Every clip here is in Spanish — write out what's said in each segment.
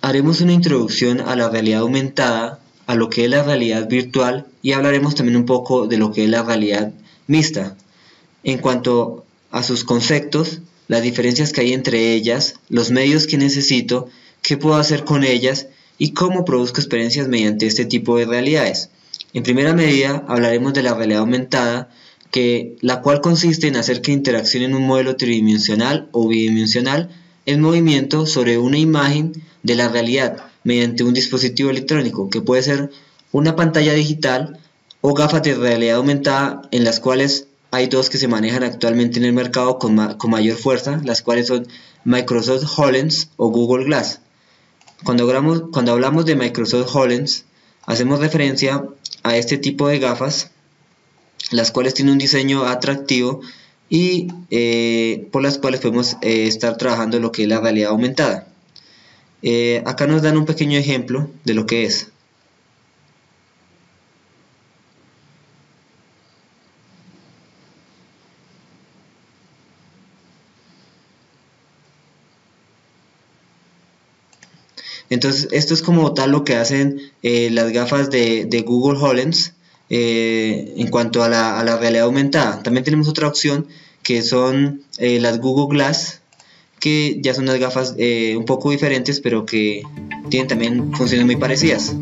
haremos una introducción a la realidad aumentada, a lo que es la realidad virtual y hablaremos también un poco de lo que es la realidad mixta. En cuanto a sus conceptos, las diferencias que hay entre ellas, los medios que necesito, qué puedo hacer con ellas y cómo produzco experiencias mediante este tipo de realidades. En primera medida hablaremos de la realidad aumentada, la cual consiste en hacer que interaccione en un modelo tridimensional o bidimensional el movimiento sobre una imagen de la realidad mediante un dispositivo electrónico, que puede ser una pantalla digital o gafas de realidad aumentada, en las cuales hay dos que se manejan actualmente en el mercado con mayor fuerza, las cuales son Microsoft HoloLens o Google Glass. Cuando hablamos de Microsoft HoloLens, hacemos referencia a este tipo de gafas, las cuales tienen un diseño atractivo y por las cuales podemos estar trabajando lo que es la realidad aumentada. Acá nos dan un pequeño ejemplo de lo que es. Entonces esto es como tal lo que hacen las gafas de Google HoloLens en cuanto a la realidad aumentada. También tenemos otra opción que son las Google Glass, que ya son unas gafas un poco diferentes, pero que tienen también funciones muy parecidas.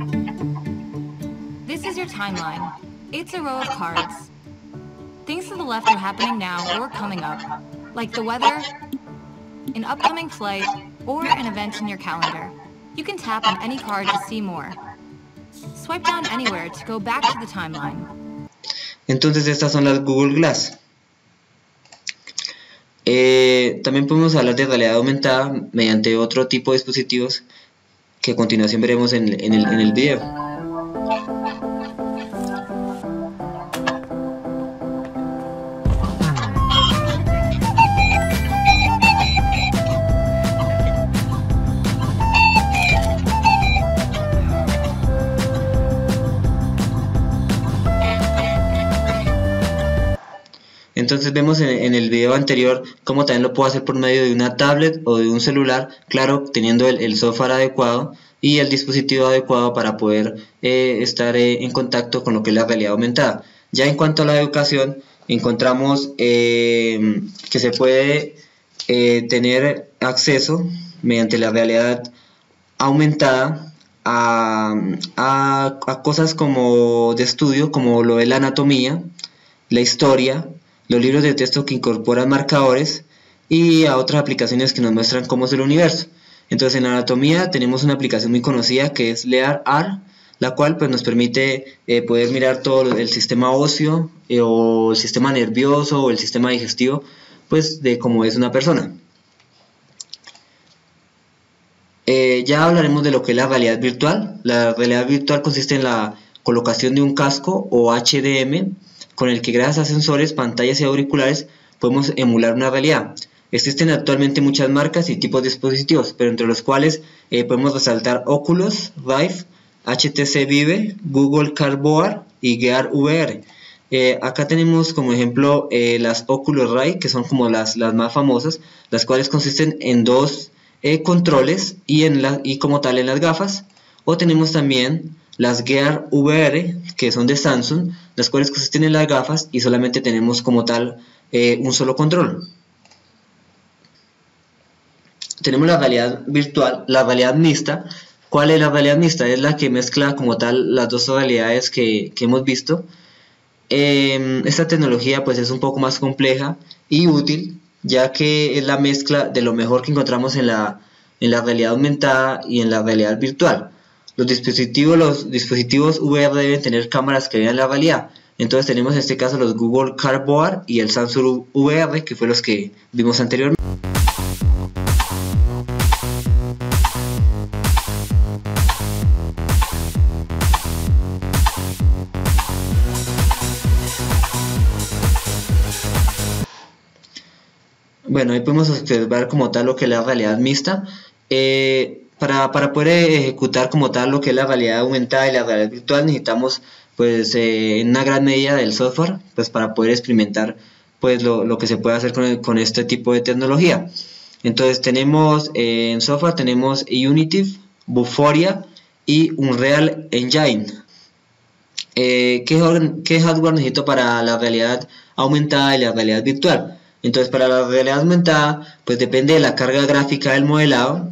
This is your timeline. It's a row of cards. Things to the left are happening now or coming up, like the weather, an upcoming flight, or an event in your calendar. You can tap on any card to see more. Swipe down anywhere to go back to the timeline. Entonces estas son las Google Glass. También podemos hablar de realidad aumentada mediante otro tipo de dispositivos que a continuación veremos en el video. Entonces vemos en el video anterior cómo también lo puedo hacer por medio de una tablet o de un celular, claro, teniendo el software adecuado y el dispositivo adecuado para poder estar en contacto con lo que es la realidad aumentada. Ya en cuanto a la educación, encontramos que se puede tener acceso mediante la realidad aumentada a cosas como de estudio, como lo es la anatomía, la historia, los libros de texto que incorporan marcadores y a otras aplicaciones que nos muestran cómo es el universo. Entonces en anatomía tenemos una aplicación muy conocida que es LearR, la cual pues nos permite poder mirar todo el sistema óseo o el sistema nervioso o el sistema digestivo, pues de cómo es una persona. Ya hablaremos de lo que es la realidad virtual. La realidad virtual consiste en la colocación de un casco o HDM con el que gracias a sensores, pantallas y auriculares podemos emular una realidad. Existen actualmente muchas marcas y tipos de dispositivos, pero entre los cuales podemos resaltar Oculus Rift, HTC Vive, Google Cardboard y Gear VR. Acá tenemos como ejemplo las Oculus Rift, que son como las más famosas, las cuales consisten en dos controles y como tal en las gafas. O tenemos también las Gear VR, que son de Samsung, las cuales consisten en las gafas y solamente tenemos como tal un solo control. Tenemos la realidad virtual, la realidad mixta. ¿Cuál es la realidad mixta? Es la que mezcla como tal las dos realidades que hemos visto. Esta tecnología pues es un poco más compleja y útil, ya que es la mezcla de lo mejor que encontramos en la realidad aumentada y en la realidad virtual. Los dispositivos VR deben tener cámaras que vean la realidad. Entonces tenemos en este caso los Google Cardboard y el Samsung VR, que fue los que vimos anteriormente. Bueno, ahí podemos observar como tal lo que es la realidad mixta. Para poder ejecutar como tal lo que es la realidad aumentada y la realidad virtual necesitamos pues en una gran medida del software pues para poder experimentar pues lo que se puede hacer con este tipo de tecnología. Entonces tenemos en software tenemos Unity, Vuforia y Unreal Engine. ¿Qué hardware necesito para la realidad aumentada y la realidad virtual? Entonces, para la realidad aumentada, pues depende de la carga gráfica del modelado,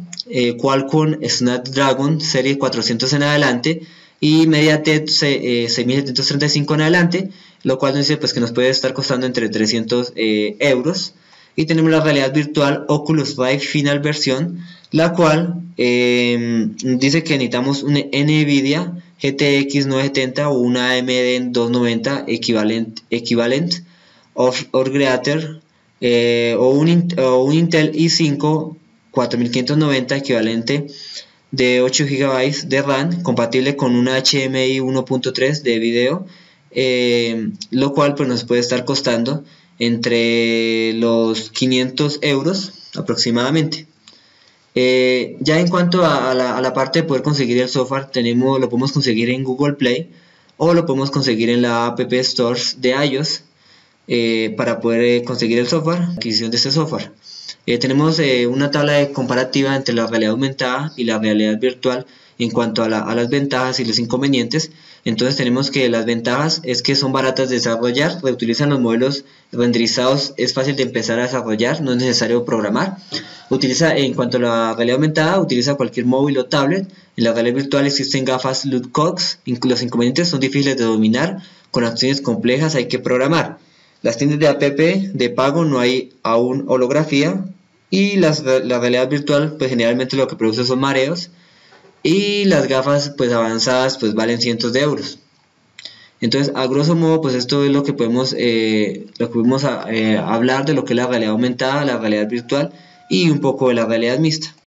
Qualcomm Snapdragon serie 400 en adelante y MediaTek 6735 en adelante, lo cual nos dice pues que nos puede estar costando entre 300 euros. Y tenemos la realidad virtual Oculus Rift Final versión, la cual dice que necesitamos un NVIDIA GTX 970 o una AMD 290 equivalent or greater, o un Intel i5 4590 equivalente de 8 GB de RAM, compatible con una HDMI 1.3 de video, lo cual pues nos puede estar costando entre los 500 euros aproximadamente. Ya en cuanto a la parte de poder conseguir el software, lo podemos conseguir en Google Play o lo podemos conseguir en la App Store de iOS. Para poder conseguir el software, adquisición de este software. Tenemos una tabla comparativa entre la realidad aumentada y la realidad virtual en cuanto a las ventajas y los inconvenientes. Entonces tenemos que las ventajas es que son baratas de desarrollar, reutilizan los modelos renderizados, es fácil de empezar a desarrollar, no es necesario programar. En cuanto a la realidad aumentada, utiliza cualquier móvil o tablet. En la realidad virtual existen gafas Lucox, los inconvenientes son difíciles de dominar, con acciones complejas hay que programar. Las tiendas de app de pago no hay aún holografía y la realidad virtual pues generalmente lo que produce son mareos, y las gafas pues avanzadas pues valen cientos de euros. Entonces a grosso modo pues esto es lo que podemos hablar de lo que es la realidad aumentada, la realidad virtual y un poco de la realidad mixta.